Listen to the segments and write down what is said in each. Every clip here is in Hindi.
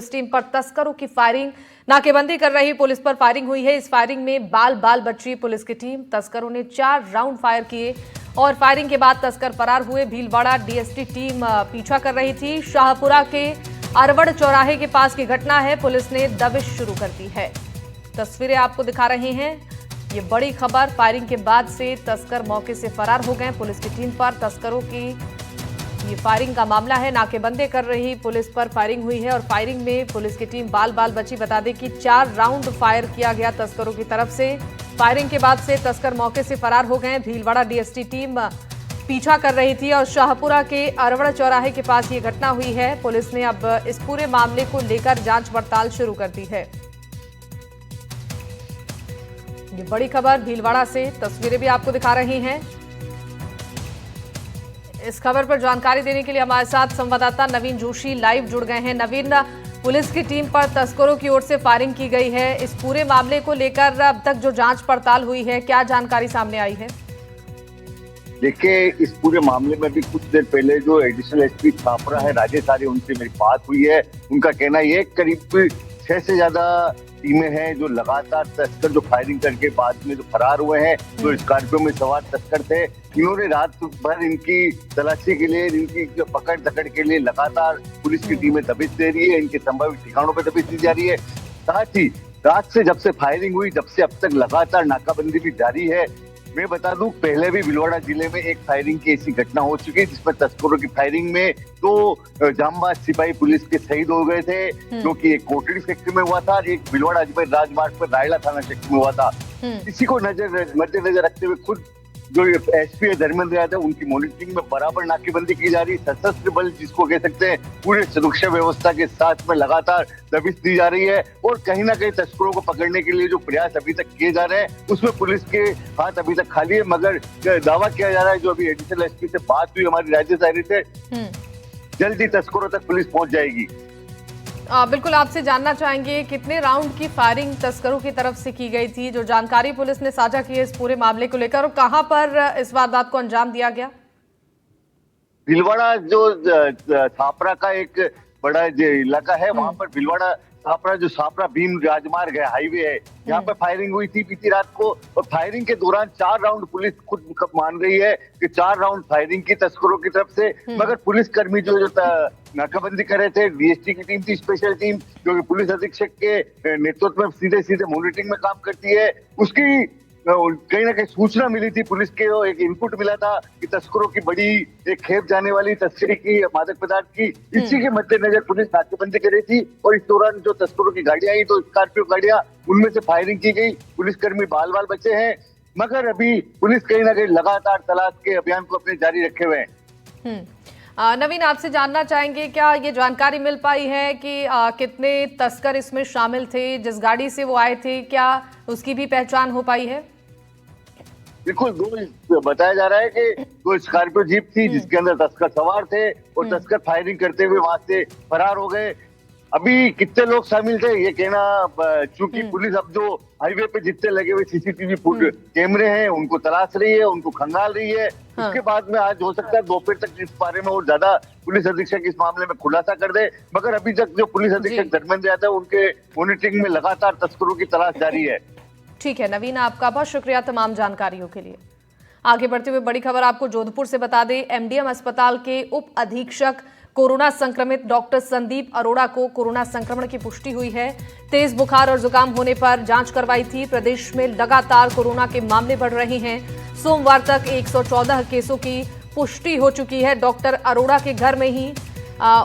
पुलिस टीम पर तस्करों की फायरिंग, नाकेबंदी कर रही पुलिस पर फायरिंग हुई है। इस फायरिंग में बाल बाल बची पुलिस की टीम। तस्करों ने 4 राउंड फायर किए और फायरिंग के बाद तस्कर फरार हुए। भीलवाड़ा डीएसटी टीम पीछा कर रही थी। शाहपुरा के अरवड़ चौराहे के पास की घटना है। पुलिस ने दबिश शुरू कर दी है। तस्वीरें आपको दिखा रहे हैं। ये बड़ी खबर, फायरिंग के बाद से तस्कर मौके से फरार हो गए। पुलिस की टीम पर तस्करों की ये फायरिंग का मामला है। नाकेबंदी कर रही पुलिस पर फायरिंग हुई है और फायरिंग में पुलिस की टीम बाल बाल बची। बता दें कि 4 राउंड फायर किया गया तस्करों की तरफ से। फायरिंग के बाद से तस्कर मौके से फरार हो गए। भीलवाड़ा डीएसटी टीम पीछा कर रही थी और शाहपुरा के अरवड़ चौराहे के पास ये घटना हुई है। पुलिस ने अब इस पूरे मामले को लेकर जांच पड़ताल शुरू कर दी है। ये बड़ी खबर भीलवाड़ा से, तस्वीरें भी आपको दिखा रही हैं। इस खबर पर जानकारी देने के लिए हमारे साथ संवाददाता नवीन जोशी लाइव जुड़ गए हैं। नवीन, पुलिस की टीम पर तस्करों की ओर से फायरिंग की गई है। इस पूरे मामले को लेकर अब तक जो जांच पड़ताल हुई है, क्या जानकारी सामने आई है? देखिए, इस पूरे मामले में भी कुछ देर पहले जो एडिशनल एसपी छापरा है राजेश आर्य, उनसे मेरी बात हुई है। उनका कहना ये करीब 6 से ज्यादा टीमें हैं जो लगातार तस्कर जो फायरिंग करके बाद में जो फरार हुए हैं, जो स्कॉर्पियो में सवार तस्कर थे, इन्होंने रात भर इनकी तलाशी के लिए, इनकी पकड़ दकड़ के लिए लगातार पुलिस की टीमें दबिश दे रही है। इनके संभावित ठिकानों पर दबिश दी जा रही है। साथ ही रात से जब से फायरिंग हुई, जब से अब तक लगातार नाकाबंदी भी जारी है। मैं बता दूं, पहले भी भीलवाड़ा जिले में एक फायरिंग की ऐसी घटना हो चुकी है जिसमें तस्करों की फायरिंग में 2 जांबाज सिपाही पुलिस के शहीद हो गए थे, जो कि एक कोटड़ी सेक्टर में हुआ था और एक भीलवाड़ा अजमेर राजमार्ग पर रायला थाना क्षेत्र में हुआ था। इसी को मद्देनजर रखते हुए खुद जो एसपी है धर्मेंद्र यादव, उनकी मॉनिटरिंग में बराबर नाकेबंदी की जा रही है। सशस्त्र बल जिसको कह सकते हैं, पूरे सुरक्षा व्यवस्था के साथ में लगातार दबिश दी जा रही है और कहीं ना कहीं तस्करों को पकड़ने के लिए जो प्रयास अभी तक किए जा रहे हैं, उसमें पुलिस के हाथ अभी तक खाली है। मगर दावा किया जा रहा है, जो अभी एडिशनल एसपी से बात हुई हमारी राजेश आर्य से, जल्दी तस्करों तक पुलिस पहुंच जाएगी। बिल्कुल, आपसे जानना चाहेंगे कितने राउंड की फायरिंग तस्करों की तरफ से की गई थी, जो जानकारी पुलिस ने साझा की है इस पूरे मामले को लेकर, और कहां पर इस वारदात को अंजाम दिया गया? भीलवाड़ा जो छापरा का एक बड़ा जो इलाका है, वहां पर भीलवाड़ा छापरा जो छापरा भीम राजमार्ग है, हाईवे है, यहाँ पर फायरिंग हुई थी बीती रात को। और फायरिंग के दौरान 4 राउंड पुलिस खुद मान रही है कि 4 राउंड फायरिंग की तस्करों की तरफ से। मगर पुलिस कर्मी जो नाकाबंदी कर रहे थे, डीएसटी की टीम थी, स्पेशल टीम जो कि पुलिस अधीक्षक के नेतृत्व में सीधे सीधे मॉनिटरिंग में काम करती है, उसकी कहीं ना कहीं सूचना मिली थी पुलिस के। एक इनपुट मिला था कि तस्करों की बड़ी एक खेप जाने वाली तस्करी की मादक पदार्थ की। इसी के मद्देनजर पुलिस नाकेबंदी कर रही थी और इस दौरान जो तस्करों की गाड़ियां आई, 2 स्कॉर्पियो गाड़ियां, उनमें से फायरिंग की गई। पुलिसकर्मी बाल बाल बचे हैं, मगर अभी पुलिस कहीं ना कहीं लगातार तलाश के अभियान को अपने जारी रखे हुए हैं। नवीन, आपसे जानना चाहेंगे, क्या ये जानकारी मिल पाई है कि कितने तस्कर इसमें शामिल थे? जिस गाड़ी से वो आए थे, क्या उसकी भी पहचान हो पाई है? बिल्कुल, 2 बताया जा रहा है कि 2 स्कॉर्पियो जीप थी जिसके अंदर तस्कर सवार थे और तस्कर फायरिंग करते हुए वहां से फरार हो गए। अभी कितने लोग शामिल थे ये कहना, चूंकि पुलिस अब जो हाईवे पे जितने लगे हुए सीसीटीवी कैमरे हैं उनको तलाश रही है, उनको खंगाल रही है। उसके बाद में आज हो सकता है दोपहर तक इस बारे में और ज्यादा पुलिस अधीक्षक इस मामले में खुलासा कर दे। मगर अभी तक जो पुलिस अधीक्षक धर्मेंद्र यादव, उनके मॉनिटरिंग में लगातार तस्करों की तलाश जारी है। ठीक है नवीन, आपका बहुत शुक्रिया तमाम जानकारियों के लिए। आगे बढ़ते हुए बड़ी खबर आपको जोधपुर से बता दें। एमडीएम अस्पताल के उप अधीक्षक कोरोना संक्रमित डॉक्टर संदीप अरोड़ा को कोरोना संक्रमण की पुष्टि हुई है। तेज बुखार और जुकाम होने पर जांच करवाई थी। प्रदेश में लगातार कोरोना के मामले बढ़ रहे हैं। सोमवार तक 114 केसों की पुष्टि हो चुकी है। डॉक्टर अरोड़ा के घर में ही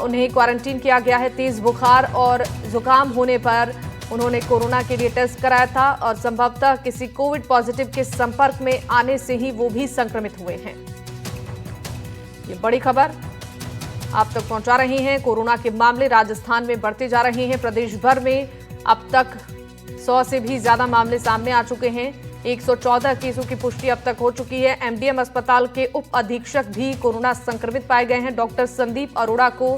उन्हें क्वारंटीन किया गया है। तेज बुखार और जुकाम होने पर उन्होंने कोरोना के लिए टेस्ट कराया था और संभवतः किसी कोविड पॉजिटिव के संपर्क में आने से ही वो भी संक्रमित हुए हैं। ये बड़ी खबर आप तक पहुंचा रहे हैं। कोरोना के मामले राजस्थान में बढ़ते जा रहे हैं। प्रदेश भर में अब तक 100 से भी ज्यादा मामले सामने आ चुके हैं। 114 केसों की पुष्टि अब तक हो चुकी है। एमडीएम अस्पताल के उप अधीक्षक भी कोरोना संक्रमित पाए गए हैं। डॉक्टर संदीप अरोड़ा को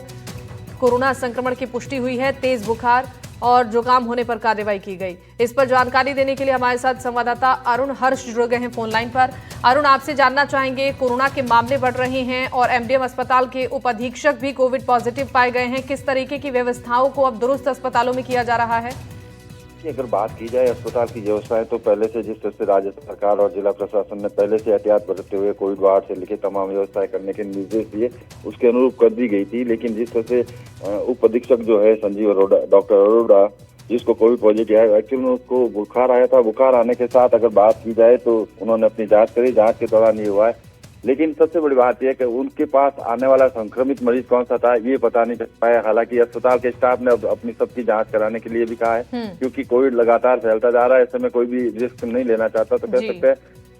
कोरोना संक्रमण की पुष्टि हुई है। तेज बुखार और जुकाम होने पर कार्रवाई की गई। इस पर जानकारी देने के लिए हमारे साथ संवाददाता अरुण हर्ष जुड़ गए हैं फोन लाइन पर। अरुण, आपसे जानना चाहेंगे, कोरोना के मामले बढ़ रहे हैं और एमडीएम अस्पताल के उप अधीक्षक भी कोविड पॉजिटिव पाए गए हैं। किस तरीके की व्यवस्थाओं को अब दुरुस्त अस्पतालों में किया जा रहा है? अगर बात की जाए अस्पताल की व्यवस्थाएं, तो पहले से जिस तरह से राज्य सरकार और जिला प्रशासन ने पहले से एहतियात बरतते हुए कोविड वार्ड से लेकर तमाम व्यवस्थाएं करने के निर्देश दिए, उसके अनुरूप कर दी गई थी। लेकिन जिस तरह से उप अधीक्षक जो है संजीव अरोड़ा, डॉक्टर अरोड़ा, जिसको कोविड पॉजिटिव है, एक्चुअली में उसको बुखार आया था। बुखार आने के साथ अगर बात की जाए तो उन्होंने अपनी जांच करी, जांच के दौरान ये हुआ है। लेकिन सबसे बड़ी बात यह है कि उनके पास आने वाला संक्रमित मरीज कौन सा था ये पता नहीं चल पाया। हालांकि अस्पताल के स्टाफ ने अपनी सबकी जांच कराने के लिए भी कहा है, क्योंकि कोविड लगातार फैलता जा रहा है। ऐसे में कोई भी रिस्क नहीं लेना चाहता, तो कह सकते हैं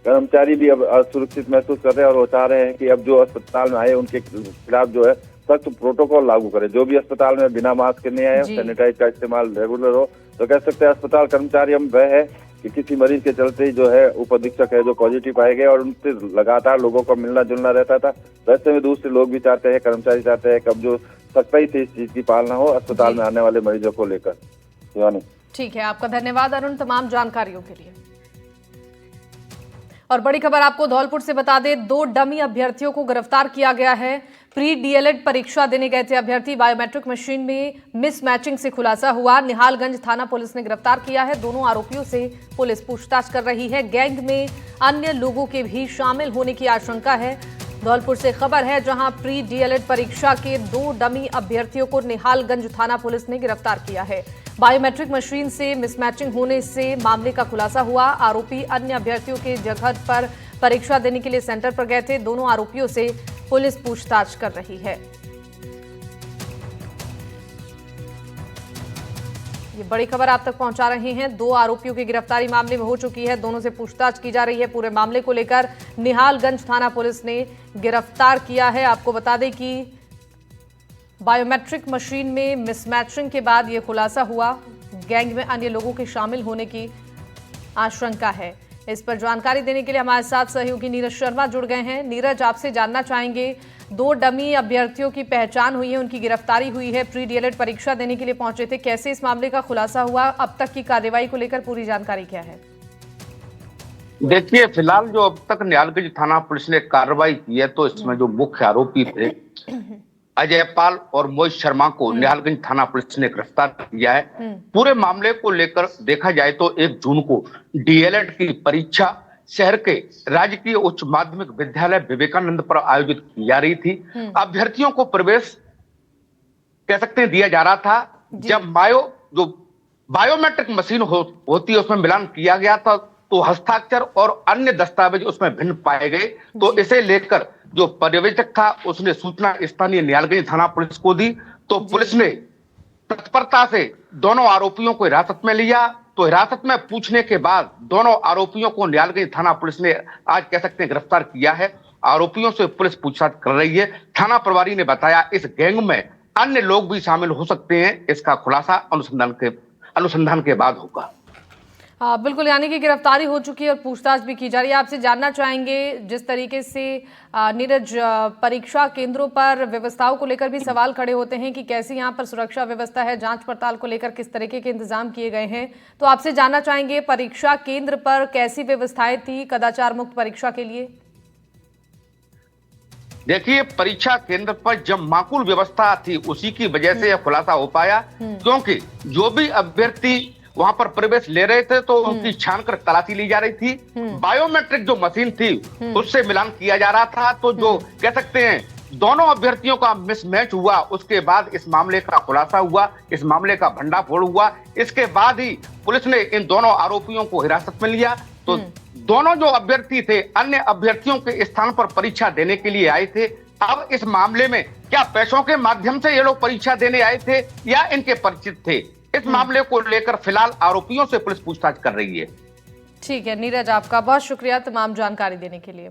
कर्मचारी भी अब असुरक्षित महसूस कर रहे हैं और वो चाह रहे हैं कि अब जो अस्पताल में आए उनके खिलाफ जो है सख्त प्रोटोकॉल लागू करे। जो भी अस्पताल में बिना मास्क के नहीं आए, सैनिटाइज का इस्तेमाल रेगुलर हो। तो कह सकते हैं अस्पताल कर्मचारी हम वह है कि किसी मरीज के चलते ही जो है उप अधीक्षक है जो पॉजिटिव पाए गए और उनसे लगातार लोगों का मिलना जुलना रहता था। वैसे में दूसरे लोग भी चाहते हैं, कर्मचारी चाहते हैं कि अब जो सख्ताई से इस चीज की पालना हो अस्पताल में आने वाले मरीजों को लेकर। ठीक है, आपका धन्यवाद अरुण तमाम जानकारियों के लिए। और बड़ी खबर आपको धौलपुर से बता दें, 2 डमी अभ्यर्थियों को गिरफ्तार किया गया है। प्री डीएलएड परीक्षा देने गए थे अभ्यर्थी, बायोमेट्रिक मशीन में मिसमैचिंग से खुलासा हुआ। निहालगंज थाना पुलिस ने गिरफ्तार किया है। दोनों आरोपियों से पुलिस पूछताछ कर रही है। गैंग में अन्य लोगों के भी शामिल होने की आशंका है। धौलपुर से खबर है, जहां प्री डीएलएड परीक्षा के 2 डमी अभ्यर्थियों को निहालगंज थाना पुलिस ने गिरफ्तार किया है। बायोमेट्रिक मशीन से मिसमैचिंग होने से मामले का खुलासा हुआ। आरोपी अन्य अभ्यर्थियों के जगह पर परीक्षा देने के लिए सेंटर पर गए थे। दोनों आरोपियों से पुलिस पूछताछ कर रही है। ये बड़ी खबर आप तक पहुंचा रहे हैं। 2 आरोपियों की गिरफ्तारी मामले में हो चुकी है। दोनों से पूछताछ की जा रही है। पूरे मामले को लेकर निहालगंज थाना पुलिस ने गिरफ्तार किया है। आपको बता दें कि बायोमेट्रिक मशीन में मिसमैचिंग के बाद यह खुलासा हुआ। गैंग में अन्य लोगों के शामिल होने की आशंका है। इस पर जानकारी देने के लिए हमारे साथ सहयोगी नीरज शर्मा जुड़ गए हैं। नीरज, आपसे जानना चाहेंगे, 2 डमी अभ्यर्थियों की पहचान हुई है, उनकी गिरफ्तारी हुई है, प्री डीएलएड परीक्षा देने के लिए पहुंचे थे। कैसे इस मामले का खुलासा हुआ? अब तक की कार्रवाई को लेकर पूरी जानकारी क्या है? देखिए, फिलहाल जो अब तक निहालगंज थाना पुलिस ने कार्रवाई की है, तो इसमें जो मुख्य आरोपी थे अजय पाल और मोहित शर्मा को निहालगंज थाना पुलिस ने गिरफ्तार किया है। पूरे मामले को लेकर देखा जाए तो 1 जून को डीएलएड की परीक्षा शहर के राजकीय उच्च माध्यमिक विद्यालय विवेकानंद पर आयोजित की जा रही थी। अभ्यर्थियों को प्रवेश कह सकते हैं दिया जा रहा था। जब जो बायोमेट्रिक मशीन होती है उसमें मिलान किया गया था, तो हस्ताक्षर और अन्य दस्तावेज उसमें भिन्न पाए गए। तो इसे लेकर जो पर्यवेक्षक था उसने सूचना स्थानीय निहालगंज थाना पुलिस को दी। तो पुलिस ने तत्परता से दोनों आरोपियों को हिरासत में लिया। तो हिरासत में पूछने के बाद दोनों आरोपियों को निहालगंज थाना पुलिस ने आज कह सकते हैं गिरफ्तार किया है। आरोपियों से पुलिस पूछताछ कर रही है। थाना प्रभारी ने बताया इस गैंग में अन्य लोग भी शामिल हो सकते हैं। इसका खुलासा अनुसंधान के बाद होगा। बिल्कुल, यानी कि गिरफ्तारी हो चुकी है और पूछताछ भी की जा रही है। आपसे जानना चाहेंगे, जिस तरीके से नीरज, परीक्षा केंद्रों पर व्यवस्थाओं को लेकर भी सवाल खड़े होते हैं कि कैसी यहाँ पर सुरक्षा व्यवस्था है, जांच पड़ताल को लेकर किस तरीके के इंतजाम किए गए हैं। तो आपसे जानना चाहेंगे, परीक्षा केंद्र पर कैसी व्यवस्थाएं थी कदाचार मुक्त परीक्षा के लिए? देखिए, परीक्षा केंद्र पर जब माकूल व्यवस्था थी उसी की वजह से यह खुलासा हो पाया, क्योंकि जो भी अभ्यर्थी वहां पर प्रवेश ले रहे थे तो उनकी छानकर तलाशी ली जा रही थी। बायोमेट्रिक जो मशीन थी उससे मिलान किया जा रहा था। तो जो कह सकते हैं दोनों अभ्यर्थियों का मिसमैच हुआ, उसके बाद इस मामले का खुलासा हुआ, इस मामले का भंडाफोड़ हुआ। इसके बाद ही पुलिस ने इन दोनों आरोपियों को हिरासत में लिया। तो दोनों जो अभ्यर्थी थे अन्य अभ्यर्थियों के स्थान पर परीक्षा देने के लिए आए थे। अब इस मामले में क्या पैसों के माध्यम से ये लोग परीक्षा देने आए थे या इनके परिचित थे, इस मामले को लेकर फिलहाल आरोपियों से पुलिस पूछताछ कर रही है। ठीक है नीरज, आपका बहुत शुक्रिया तमाम जानकारी देने के लिए।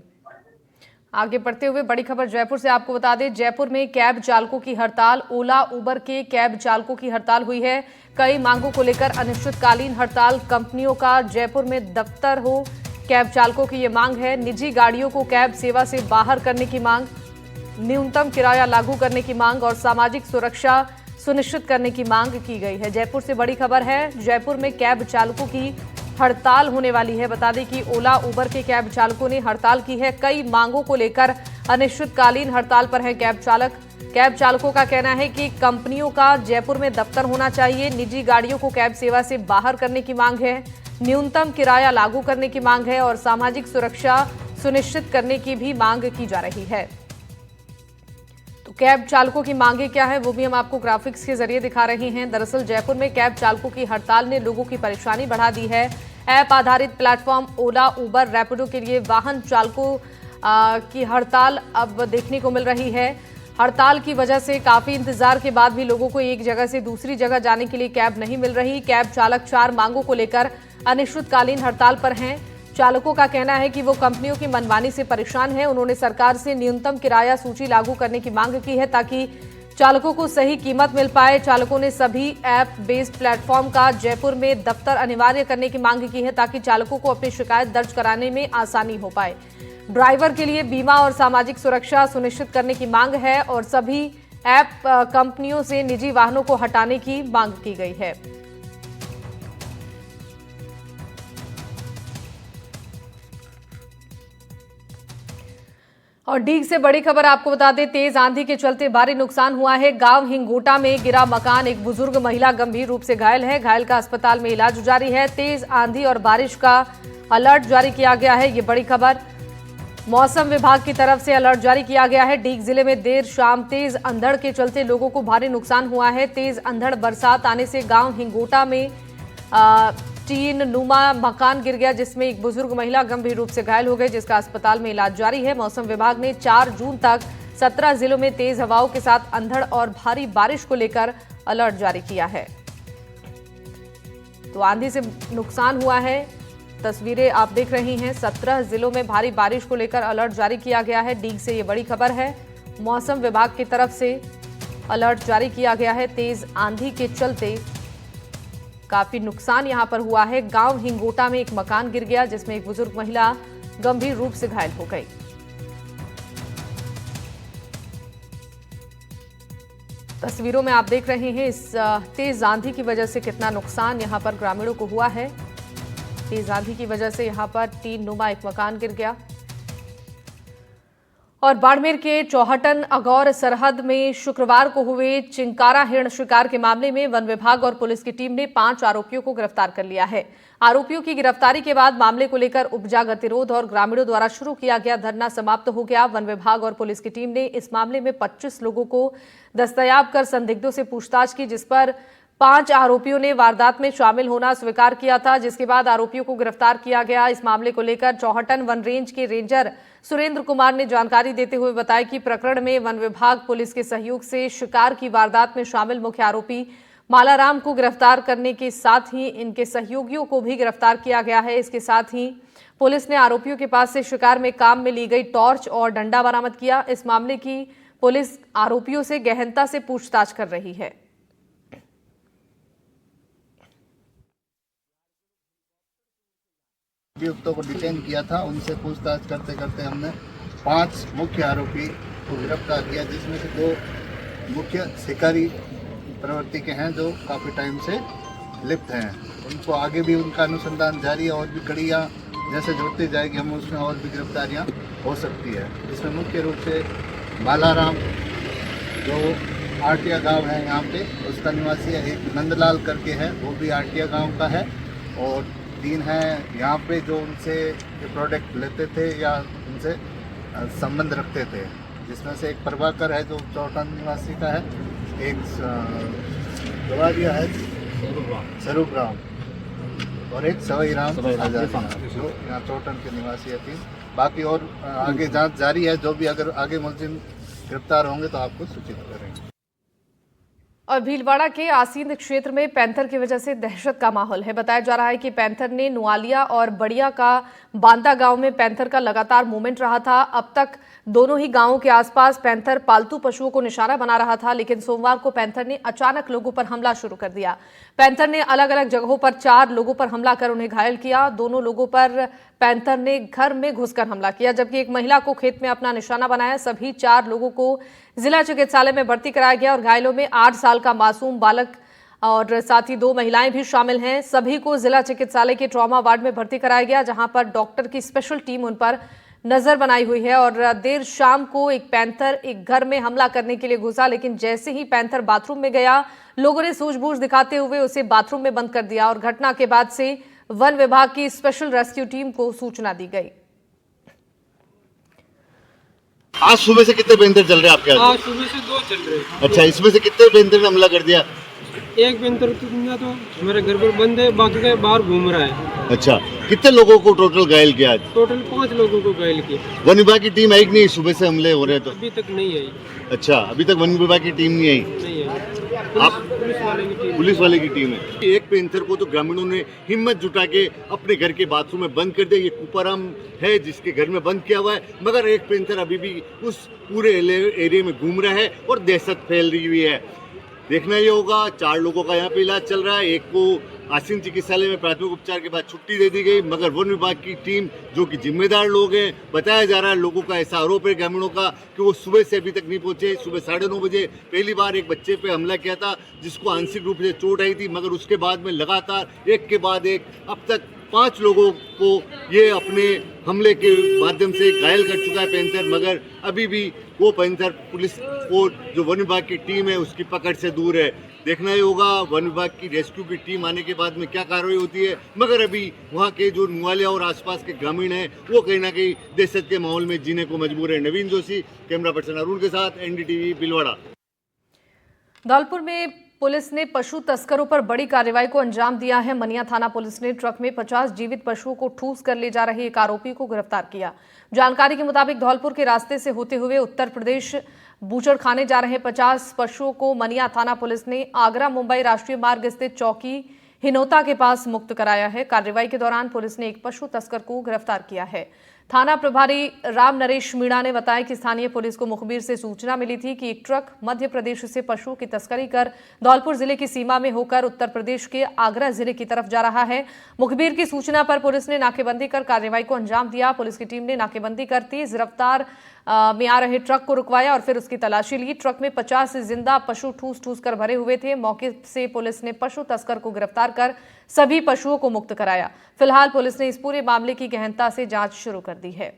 आगे बढ़ते हुए बड़ी खबर जयपुर से आपको बता दें, जयपुर में कैब चालकों की हड़ताल। ओला उबर के कैब चालकों की हड़ताल हुई है। कई मांगों को लेकर अनिश्चितकालीन हड़ताल। कंपनियों का जयपुर में दफ्तर हो, कैब चालकों की ये मांग है। निजी गाड़ियों को कैब सेवा से बाहर करने की मांग, न्यूनतम किराया लागू करने की मांग और सामाजिक सुरक्षा सुनिश्चित करने की मांग की गई है। जयपुर से बड़ी खबर है, जयपुर में कैब चालकों की हड़ताल होने वाली है। बता दें कि ओला उबर के कैब चालकों ने हड़ताल की है। कई मांगों को लेकर अनिश्चितकालीन हड़ताल पर है कैब चालक। कैब चालकों का कहना है कि कंपनियों का जयपुर में दफ्तर होना चाहिए, निजी गाड़ियों को कैब सेवा से बाहर करने की मांग है, न्यूनतम किराया लागू करने की मांग है और सामाजिक सुरक्षा सुनिश्चित करने की भी मांग की जा रही है। तो कैब चालकों की मांगे क्या है वो भी हम आपको ग्राफिक्स के जरिए दिखा रहे हैं। दरअसल जयपुर में कैब चालकों की हड़ताल ने लोगों की परेशानी बढ़ा दी है। ऐप आधारित प्लेटफॉर्म ओला उबर रैपिडो के लिए वाहन चालकों की हड़ताल अब देखने को मिल रही है। हड़ताल की वजह से काफी इंतजार के बाद भी लोगों को एक जगह से दूसरी जगह जाने के लिए कैब नहीं मिल रही। कैब चालक 4 मांगों को लेकर अनिश्चितकालीन हड़ताल पर हैं। चालकों का कहना है कि वो कंपनियों की मनमानी से परेशान है। उन्होंने सरकार से न्यूनतम किराया सूची लागू करने की मांग की है ताकि चालकों को सही कीमत मिल पाए। चालकों ने सभी ऐप बेस्ड प्लेटफॉर्म का जयपुर में दफ्तर अनिवार्य करने की मांग की है ताकि चालकों को अपनी शिकायत दर्ज कराने में आसानी हो पाए। ड्राइवर के लिए बीमा और सामाजिक सुरक्षा सुनिश्चित करने की मांग है और सभी ऐप कंपनियों से निजी वाहनों को हटाने की मांग की गई है। और डीग से बड़ी खबर आपको बता दें, तेज आंधी के चलते भारी नुकसान हुआ है। गांव हिंगोटा में गिरा मकान, एक बुजुर्ग महिला गंभीर रूप से घायल है। घायल का अस्पताल में इलाज जारी है। तेज आंधी और बारिश का अलर्ट जारी किया गया है, ये बड़ी खबर। मौसम विभाग की तरफ से अलर्ट जारी किया गया है। डीग जिले में देर शाम तेज अंधड़ के चलते लोगों को भारी नुकसान हुआ है। तेज अंधड़ बरसात आने से गांव हिंगोटा में टीन नुमा मकान गिर गया, जिसमें एक बुजुर्ग महिला गंभीर रूप से घायल हो गई, जिसका अस्पताल में इलाज जारी है। मौसम विभाग ने 4 जून तक 17 जिलों में तेज हवाओं के साथ अंधड़ और भारी बारिश को लेकर अलर्ट जारी किया है। तो आंधी से नुकसान हुआ है, तस्वीरें आप देख रही हैं। 17 जिलों में भारी बारिश को लेकर अलर्ट जारी किया गया है। डीग से ये बड़ी खबर है, मौसम विभाग की तरफ से अलर्ट जारी किया गया है। तेज आंधी के चलते काफी नुकसान यहां पर हुआ है। गांव हिंगोटा में एक मकान गिर गया, जिसमें एक बुजुर्ग महिला गंभीर रूप से घायल हो गई। तस्वीरों में आप देख रहे हैं इस तेज आंधी की वजह से कितना नुकसान यहां पर ग्रामीणों को हुआ है। तेज आंधी की वजह से यहां पर टीन नुमा एक मकान गिर गया। और बाड़मेर के चौहटन अगौर सरहद में शुक्रवार को हुए चिंकारा हिरण शिकार के मामले में वन विभाग और पुलिस की टीम ने 5 आरोपियों को गिरफ्तार कर लिया है। आरोपियों की गिरफ्तारी के बाद मामले को लेकर उपजा गतिरोध और ग्रामीणों द्वारा शुरू किया गया धरना समाप्त हो गया। वन विभाग और पुलिस की टीम ने इस मामले में 25 लोगों को दस्तयाब कर संदिग्धों से पूछताछ की, जिस पर 5 आरोपियों ने वारदात में शामिल होना स्वीकार किया था, जिसके बाद आरोपियों को गिरफ्तार किया गया। इस मामले को लेकर चौहटन वन रेंज के रेंजर सुरेंद्र कुमार ने जानकारी देते हुए बताया कि प्रकरण में वन विभाग पुलिस के सहयोग से शिकार की वारदात में शामिल मुख्य आरोपी मालाराम को गिरफ्तार करने के साथ ही इनके सहयोगियों को भी गिरफ्तार किया गया है। इसके साथ ही पुलिस ने आरोपियों के पास से शिकार में काम में ली गई टॉर्च और डंडा बरामद किया। इस मामले की पुलिस आरोपियों से गहनता से पूछताछ कर रही है। अभियुक्तों को डिटेन किया था, उनसे पूछताछ करते करते हमने 5 मुख्य आरोपी को गिरफ्तार किया, जिसमें से 2 मुख्य शिकारी प्रवृत्ति के हैं जो काफ़ी टाइम से लिप्त हैं। उनको आगे भी उनका अनुसंधान जारी है और भी कड़ियाँ जैसे जुड़ती जाएगी हम उसमें और भी गिरफ्तारियाँ हो सकती है। इसमें मुख्य रूप से बालाराम जो आटिया गांव है यहाँ पे, उसका निवासी है। एक नंदलाल करके है, वो भी आटिया गांव का है। और 3 हैं यहाँ पे जो उनसे प्रोडक्ट लेते थे या उनसे संबंध रखते थे, जिसमें से एक प्रभाकर है जो चौटन निवासी का है, एक गवारिया है स्वरूप राम और एक सवाई राम जो यहाँ चौटन के निवासी है। 3 बाकी और आगे जांच जारी है। जो भी अगर आगे मुलजिम गिरफ्तार होंगे तो आपको सूचित करेंगे। और भीलवाड़ा के आसींद क्षेत्र में पैंथर की वजह से दहशत का माहौल है। बताया जा रहा है कि पैंथर ने नुआलिया और बड़िया का बांदा गांव में पैंथर का लगातार मूवमेंट रहा था। अब तक दोनों ही गांवों के आसपास पैंथर पालतू पशुओं को निशाना बना रहा था, लेकिन सोमवार को पैंथर ने अचानक लोगों पर हमला शुरू कर दिया। पैंथर ने अलग अलग जगहों पर 4 लोगों पर हमला कर उन्हें घायल किया। दोनों लोगों पर पैंथर ने घर में घुसकर हमला किया, जबकि एक महिला को खेत में अपना निशाना बनाया। सभी 4 लोगों को जिला चिकित्सालय में भर्ती कराया गया और घायलों में 8 साल का मासूम बालक और साथ ही 2 महिलाएं भी शामिल हैं। सभी को जिला चिकित्सालय के ट्रॉमा वार्ड में भर्ती कराया गया, जहां पर डॉक्टर की स्पेशल टीम उन पर नजर बनाई हुई है। और देर शाम को एक पैंथर एक घर में हमला करने के लिए घुसा, लेकिन जैसे ही पैंथर बाथरूम में गया, लोगों ने सूझबूझ दिखाते हुए उसे बाथरूम में बंद कर दिया और घटना के बाद से वन विभाग की स्पेशल रेस्क्यू टीम को सूचना दी गई। आज सुबह से कितने पैंथर चल रहे हैं आपके यहाँ? आज सुबह से 2 चल रहे हैं। अच्छा, इसमें से कितने पैंथर ने हमला कर दिया? एक पैंथर तो मेरे घर पर बंद है, बाकी का बाहर घूम रहा है। अच्छा, कितने लोगों को टोटल घायल किया आज? टोटल 5 लोगों को घायल किया। वन विभाग की टीम आई कि नहीं? सुबह से हमले हो रहे तो अभी तक नहीं आई। अच्छा, अभी तक वन विभाग की टीम नहीं आई? नहीं आई। आप पुलिस वाले की टीम है। एक पैंथर को तो ग्रामीणों ने हिम्मत जुटा के अपने घर के बाथरूम में बंद कर दिया। ये कुपाराम है जिसके घर में बंद किया हुआ है, मगर एक पैंथर अभी भी उस पूरे एरिया में घूम रहा है और दहशत फैल रही हुई है। देखना ये होगा, 4 लोगों का यहाँ पे इलाज चल रहा है। एक को आसीन चिकित्सालय में प्राथमिक उपचार के बाद छुट्टी दे दी गई, मगर वन विभाग की टीम जो कि जिम्मेदार लोग हैं, बताया जा रहा है, लोगों का ऐसा आरोप है ग्रामीणों का कि वो सुबह से अभी तक नहीं पहुंचे। सुबह 9:30 बजे पहली बार एक बच्चे पे हमला किया था, जिसको आंशिक रूप से चोट आई थी, मगर उसके बाद में लगातार एक के बाद एक अब तक 5 लोगों को ये अपने हमले के माध्यम से घायल कर चुका है पैंथर, मगर अभी भी वो पैंथर पुलिस और जो वन विभाग की टीम है उसकी पकड़ से दूर है। देखना ही होगा वन विभाग की रेस्क्यू की टीम आने के बाद में क्या कार्रवाई होती है, मगर अभी वहाँ के जो नुवालिया और आसपास के ग्रामीण हैं वो कहीं ना कहीं दहशत के माहौल में जीने को मजबूर है। नवीन जोशी, कैमरा पर्सन अरुण के साथ, NDTV भीलवाड़ा। धौलपुर में पुलिस ने पशु तस्करों पर बड़ी कार्रवाई को अंजाम दिया है। मनिया थाना पुलिस ने ट्रक में 50 जीवित पशुओं को ठूस कर ले जा रहे एक आरोपी को गिरफ्तार किया। जानकारी के मुताबिक धौलपुर के रास्ते से होते हुए उत्तर प्रदेश बूचड़खाने जा रहे 50 पशुओं को मनिया थाना पुलिस ने आगरा मुंबई राष्ट्रीय मार्ग स्थित चौकी हिनोता के पास मुक्त कराया है। कार्रवाई के दौरान पुलिस ने एक पशु तस्कर को गिरफ्तार किया है। थाना प्रभारी राम नरेश मीणा ने बताया कि स्थानीय पुलिस को मुखबिर से सूचना मिली थी कि एक ट्रक मध्य प्रदेश से पशुओं की तस्करी कर धौलपुर जिले की सीमा में होकर उत्तर प्रदेश के आगरा जिले की तरफ जा रहा है। मुखबिर की सूचना पर पुलिस ने नाकेबंदी कर कार्रवाई को अंजाम दिया। पुलिस की टीम ने नाकेबंदी कर तेज रफ्तार में आ रहे ट्रक को रुकवाया और फिर उसकी तलाशी ली। ट्रक में 50 जिंदा पशु ठूस कर भरे हुए थे। मौके से पुलिस ने पशु तस्कर को गिरफ्तार कर सभी पशुओं को मुक्त कराया। फिलहाल पुलिस ने इस पूरे मामले की गहनता से जांच शुरू कर दी है।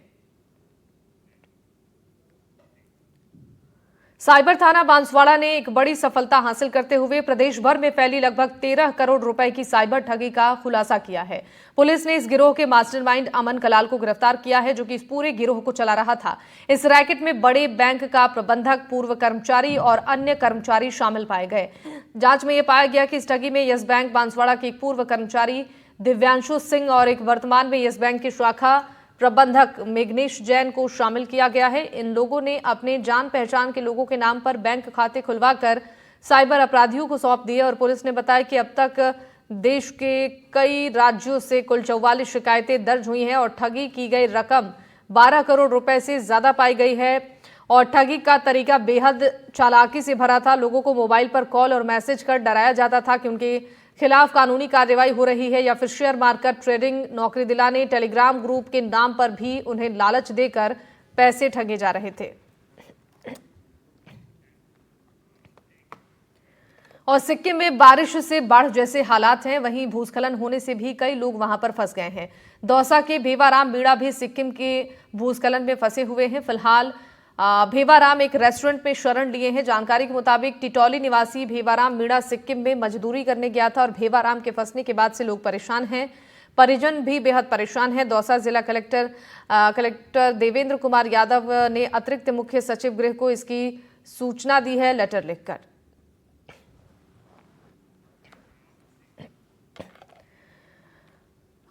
साइबर थाना बांसवाड़ा ने एक बड़ी सफलता हासिल करते हुए प्रदेश भर में फैली लगभग 13 करोड़ रुपए की साइबर ठगी का खुलासा किया है। पुलिस ने इस गिरोह के मास्टरमाइंड अमन कलाल को गिरफ्तार किया है, जो कि इस पूरे गिरोह को चला रहा था। इस रैकेट में बड़े बैंक का प्रबंधक, पूर्व कर्मचारी और अन्य कर्मचारी शामिल पाए गए। जांच में यह पाया गया कि इस ठगी में यस बैंक बांसवाड़ा के एक पूर्व कर्मचारी दिव्यांशु सिंह और एक वर्तमान में यस बैंक की शाखा प्रबंधक मेघनेश जैन को शामिल किया गया है। इन लोगों ने अपने जान पहचान के लोगों के नाम पर बैंक खाते खुलवाकर साइबर अपराधियों को सौंप दिए और पुलिस ने बताया कि अब तक देश के कई राज्यों से कुल 44 शिकायतें दर्ज हुई हैं और ठगी की गई रकम 12 करोड़ रुपए से ज्यादा पाई गई है। और ठगी का तरीका बेहद चालाकी से भरा था। लोगों को मोबाइल पर कॉल और मैसेज कर डराया जाता था कि उनके खिलाफ कानूनी कार्रवाई हो रही है या फिर शेयर मार्केट ट्रेडिंग, नौकरी दिलाने, टेलीग्राम ग्रुप के नाम पर भी उन्हें लालच देकर पैसे ठगे जा रहे थे। और सिक्किम में बारिश से बाढ़ जैसे हालात हैं, वहीं भूस्खलन होने से भी कई लोग वहां पर फंस गए हैं। दौसा के भेवाराम मीणा भी सिक्किम के भूस्खलन में फंसे हुए हैं। फिलहाल भेवाराम एक रेस्टोरेंट में शरण लिए हैं। जानकारी के मुताबिक टिटौली निवासी भेवाराम मीणा सिक्किम में मजदूरी करने गया था और भेवाराम के फंसने के बाद से लोग परेशान हैं। परिजन भी बेहद परेशान हैं। दौसा जिला कलेक्टर देवेंद्र कुमार यादव ने अतिरिक्त मुख्य सचिव गृह को इसकी सूचना दी है लेटर लिखकर।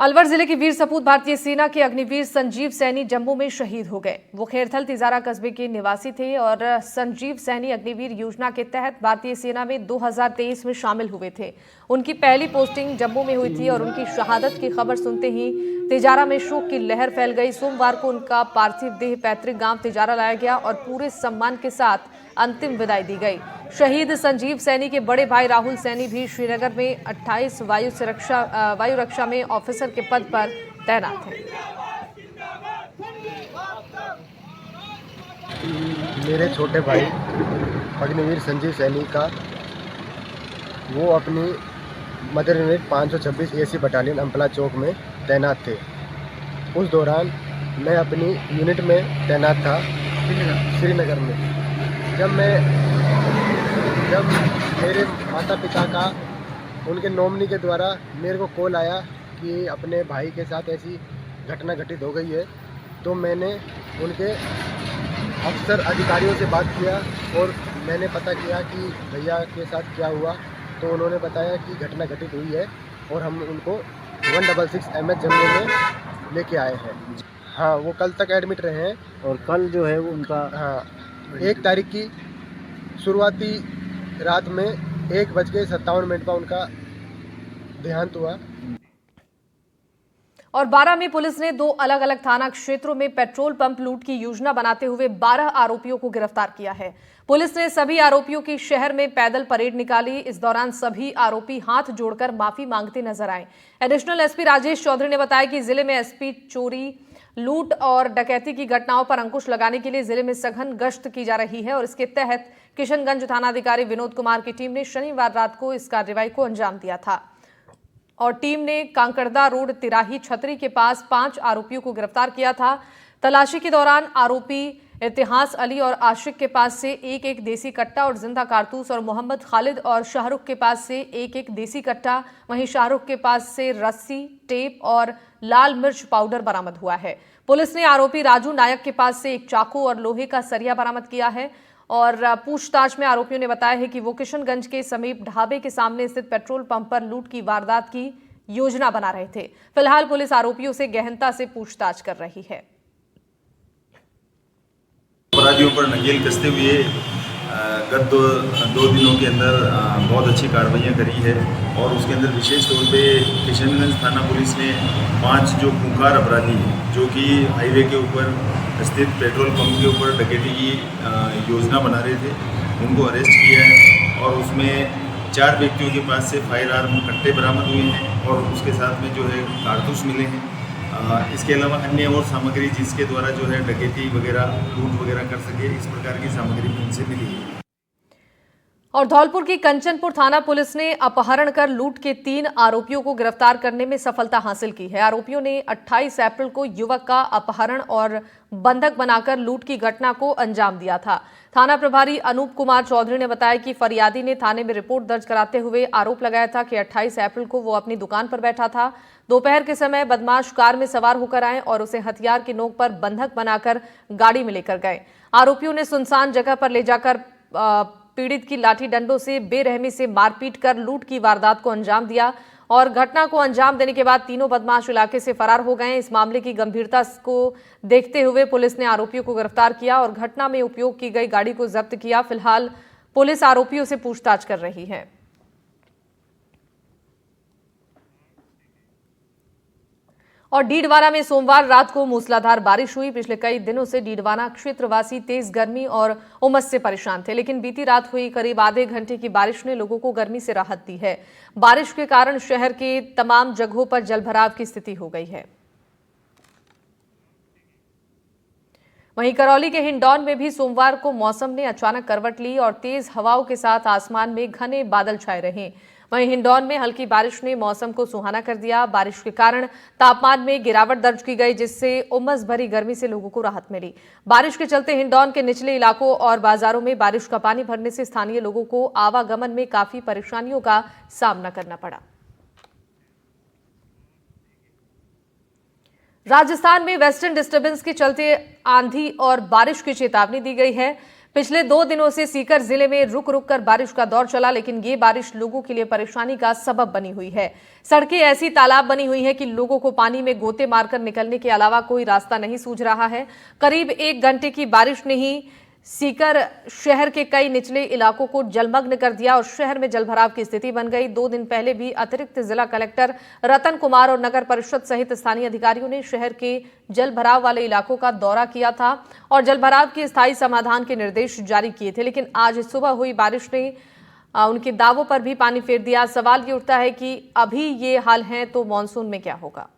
अलवर जिले के वीर सपूत भारतीय सेना के अग्निवीर संजीव सैनी जम्मू में शहीद हो गए। वो खैरथल तिजारा कस्बे के निवासी थे और संजीव सैनी अग्निवीर योजना के तहत भारतीय सेना में 2023 में शामिल हुए थे। उनकी पहली पोस्टिंग जम्मू में हुई थी और उनकी शहादत की खबर सुनते ही तिजारा में शोक की लहर फैल गई। सोमवार को उनका पार्थिव देह पैतृक गांव तिजारा लाया गया और पूरे सम्मान के साथ अंतिम विदाई दी गई। शहीद संजीव सैनी के बड़े भाई राहुल सैनी भी श्रीनगर में 28 वायु रक्षा में ऑफिसर के पद पर तैनात हैं। मेरे छोटे भाई अग्निवीर संजीव सैनी का वो अपनी मदर यूनिट 526 एसी बटालियन अम्पला चौक में तैनात थे। उस दौरान मैं अपनी यूनिट में तैनात था श्रीनगर में। जब मेरे माता पिता का उनके नॉमिनी के द्वारा मेरे को कॉल आया कि अपने भाई के साथ ऐसी घटना घटित हो गई है, तो मैंने उनके अफसर अधिकारियों से बात किया और मैंने पता किया कि भैया के साथ क्या हुआ। तो उन्होंने बताया कि घटना घटित हुई है और हम उनको 166 MS जम्मू में लेके आए हैं। हाँ, वो कल तक एडमिट रहे हैं और कल जो है वो उनका 1 तारीख की शुरुआती रात में 1:57 पर उनका देहांत हुआ। और 12 में पुलिस ने 2 अलग अलग थाना क्षेत्रों में पेट्रोल पंप लूट की योजना बनाते हुए 12 आरोपियों को गिरफ्तार किया है। पुलिस ने सभी आरोपियों की शहर में पैदल परेड निकाली। इस दौरान सभी आरोपी हाथ जोड़कर माफी मांगते नजर आए। एडिशनल एसपी राजेश चौधरी ने बताया कि जिले में एसपी चोरी, लूट और डकैती की घटनाओं पर अंकुश लगाने के लिए जिले में सघन गश्त की जा रही है और इसके तहत किशनगंज थानाधिकारी विनोद कुमार की टीम ने शनिवार रात को इस कार्रवाई को अंजाम दिया था और टीम ने कांकड़दा रोड तिराही छतरी के पास 5 आरोपियों को गिरफ्तार किया था। तलाशी के दौरान आरोपी इतिहास अली और आशिक के पास से एक देसी कट्टा और जिंदा कारतूस और मोहम्मद खालिद और शाहरुख के पास से एक देसी कट्टा, वहीं शाहरुख के पास से रस्सी, टेप और लाल मिर्च पाउडर बरामद हुआ है। पुलिस ने आरोपी राजू नायक के पास से एक चाकू और लोहे का सरिया बरामद किया है और पूछताछ में आरोपियों ने बताया है कि वो किशनगंज के समीप ढाबे के सामने स्थित पेट्रोल पंप पर लूट की वारदात की योजना बना रहे थे। फिलहाल पुलिस आरोपियों से गहनता से पूछताछ कर रही है। अपराधियों पर नकेल कसते हुए गत दो दिनों के अंदर बहुत अच्छी कार्रवाइयाँ करी है और उसके अंदर विशेष तौर पे किशनगंज थाना पुलिस ने 5 जो खूंखार अपराधी हैं जो कि हाईवे के ऊपर स्थित पेट्रोल पंप के ऊपर डकैती की योजना बना रहे थे, उनको अरेस्ट किया है और उसमें 4 व्यक्तियों के पास से फायर आर्म कट्टे बरामद हुए हैं और उसके साथ में जो है कारतूस मिले हैं। इसके अलावा अन्य और सामग्री जिसके द्वारा जो है डकैती वगैरह, लूट वगैरह कर सके, इस प्रकार की सामग्री भी उनसे मिली है। और धौलपुर की कंचनपुर थाना पुलिस ने अपहरण कर लूट के 3 आरोपियों को गिरफ्तार करने में सफलता हासिल की है। आरोपियों ने 28 अप्रैल को युवक का अपहरण और बंधक बनाकर लूट की घटना को अंजाम दिया था। थाना प्रभारी अनूप कुमार चौधरी ने बताया कि फरियादी ने थाने में रिपोर्ट दर्ज कराते हुए आरोप लगाया था कि 28 अप्रैल को वो अपनी दुकान पर बैठा था। दोपहर के समय बदमाश कार में सवार होकर आए और उसे हथियार की नोक पर बंधक बनाकर गाड़ी में लेकर गए। आरोपियों ने सुनसान जगह पर ले जाकर पीड़ित की लाठी डंडों से बेरहमी से मारपीट कर लूट की वारदात को अंजाम दिया और घटना को अंजाम देने के बाद तीनों बदमाश इलाके से फरार हो गए। इस मामले की गंभीरता को देखते हुए पुलिस ने आरोपियों को गिरफ्तार किया और घटना में उपयोग की गई गाड़ी को जब्त किया। फिलहाल पुलिस आरोपियों से पूछताछ कर रही है। और डीडवाना में सोमवार रात को मूसलाधार बारिश हुई। पिछले कई दिनों से डीडवाना क्षेत्रवासी तेज गर्मी और उमस से परेशान थे, लेकिन बीती रात हुई करीब आधे घंटे की बारिश ने लोगों को गर्मी से राहत दी है। बारिश के कारण शहर के तमाम जगहों पर जलभराव की स्थिति हो गई है। वहीं करौली के हिंडौन में भी सोमवार को मौसम ने अचानक करवट ली और तेज हवाओं के साथ आसमान में घने बादल छाए रहे। वहीं हिंडौन में हल्की बारिश ने मौसम को सुहाना कर दिया। बारिश के कारण तापमान में गिरावट दर्ज की गई, जिससे उमस भरी गर्मी से लोगों को राहत मिली। बारिश के चलते हिंडौन के निचले इलाकों और बाजारों में बारिश का पानी भरने से स्थानीय लोगों को आवागमन में काफी परेशानियों का सामना करना पड़ा। राजस्थान में वेस्टर्न डिस्टर्बेंस के चलते आंधी और बारिश की चेतावनी दी गई है। पिछले 2 दिनों से सीकर जिले में रुक रुक कर बारिश का दौर चला, लेकिन ये बारिश लोगों के लिए परेशानी का सबब बनी हुई है। सड़कें ऐसी तालाब बनी हुई है कि लोगों को पानी में गोते मारकर निकलने के अलावा कोई रास्ता नहीं सूझ रहा है। करीब 1 घंटे की बारिश ने ही सीकर शहर के कई निचले इलाकों को जलमग्न कर दिया और शहर में जलभराव की स्थिति बन गई। 2 दिन पहले भी अतिरिक्त जिला कलेक्टर रतन कुमार और नगर परिषद सहित स्थानीय अधिकारियों ने शहर के जलभराव वाले इलाकों का दौरा किया था और जलभराव के स्थायी समाधान के निर्देश जारी किए थे, लेकिन आज सुबह हुई बारिश ने उनके दावों पर भी पानी फेर दिया। सवाल ये उठता है कि अभी ये हाल है तो मानसून में क्या होगा।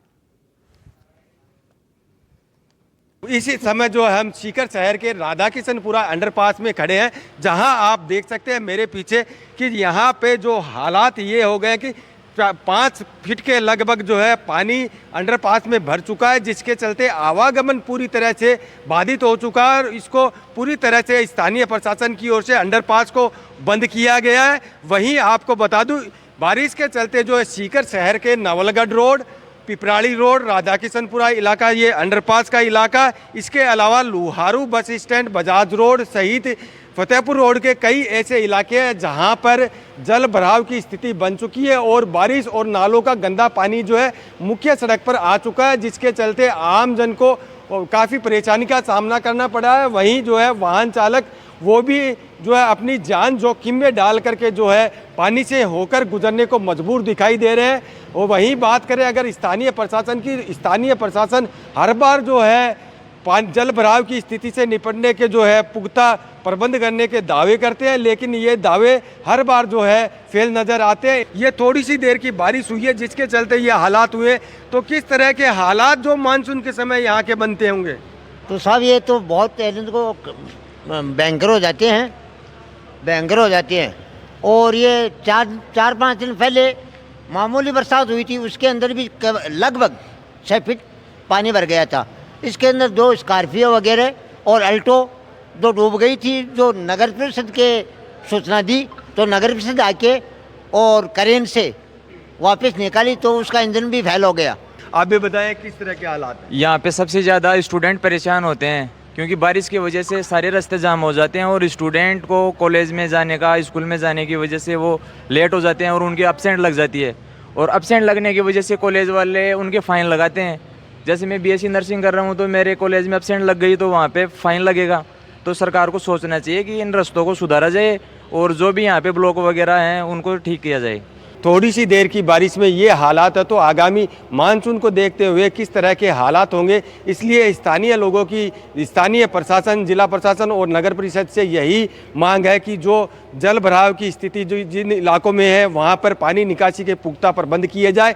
इसी समय जो हम सीकर शहर के राधा किशनपुरा अंडरपास में खड़े हैं, जहां आप देख सकते हैं मेरे पीछे कि यहां पे जो हालात ये हो गए कि 5 फीट के लगभग जो है पानी अंडरपास में भर चुका है, जिसके चलते आवागमन पूरी तरह से बाधित हो चुका है और इसको पूरी तरह से स्थानीय प्रशासन की ओर से अंडरपास को बंद किया गया है। वहीं आपको बता दूं, बारिश के चलते जो है सीकर शहर के नवलगढ़ रोड, पिपराड़ी रोड, राधा किशनपुरा इलाका, ये अंडरपास का इलाका, इसके अलावा Loharu bus stand, Bajaj road सहित फतेहपुर रोड के कई ऐसे इलाके हैं जहां पर जल भराव की स्थिति बन चुकी है और बारिश और नालों का गंदा पानी जो है मुख्य सड़क पर आ चुका है, जिसके चलते आम जन को काफ़ी परेशानी का सामना करना पड़ा है। वहीं जो है वाहन चालक वो भी जो है अपनी जान जोखिम में डाल करके जो है पानी से होकर गुजरने को मजबूर दिखाई दे रहे हैं। और वहीं बात करें अगर स्थानीय प्रशासन की, स्थानीय प्रशासन हर बार जो है जल भराव की स्थिति से निपटने के जो है पुख्ता प्रबंध करने के दावे करते हैं, लेकिन ये दावे हर बार जो है फेल नजर आते हैं। ये थोड़ी सी देर की बारिश हुई है जिसके चलते ये हालात हुए, तो किस तरह के हालात जो मानसून के समय यहाँ के बनते होंगे? तो साहब ये तो बहुत को भयंकर हो जाते हैं, भयंकर हो जाते हैं। और ये 4-5 दिन पहले मामूली बरसात हुई थी, उसके अंदर भी लगभग 6 फीट पानी भर गया था। इसके अंदर 2 स्कॉर्पियो वगैरह और अल्टो 2 डूब गई थी। जो नगर परिषद के सूचना दी तो नगर परिषद आके और क्रेन से वापस निकाली तो उसका इंजन भी फेल हो गया। आप भी बताएं किस तरह के हालात हैं? यहाँ पे सबसे ज़्यादा स्टूडेंट परेशान होते हैं क्योंकि बारिश की वजह से सारे रास्ते जाम हो जाते हैं और स्टूडेंट को कॉलेज में जाने का, स्कूल में जाने की वजह से वो लेट हो जाते हैं और उनकी एब्सेंट लग जाती है। और एब्सेंट लगने की वजह से कॉलेज वाले उनके फ़ाइन लगाते हैं। जैसे मैं बीएससी नर्सिंग कर रहा हूँ तो मेरे कॉलेज में एब्सेंट लग गई तो वहाँ पे फ़ाइन लगेगा। तो सरकार को सोचना चाहिए कि इन रास्तों को सुधारा जाए और जो भी यहाँ पे ब्लॉक वगैरह हैं उनको ठीक किया जाए। थोड़ी सी देर की बारिश में ये हालात है तो आगामी मानसून को देखते हुए किस तरह के हालात होंगे, इसलिए स्थानीय लोगों की, स्थानीय प्रशासन, जिला प्रशासन और नगर परिषद से यही मांग है कि जो जल भराव की स्थिति जो जिन इलाकों में है वहाँ पर पानी निकासी के पुख्ता प्रबंध किए जाए।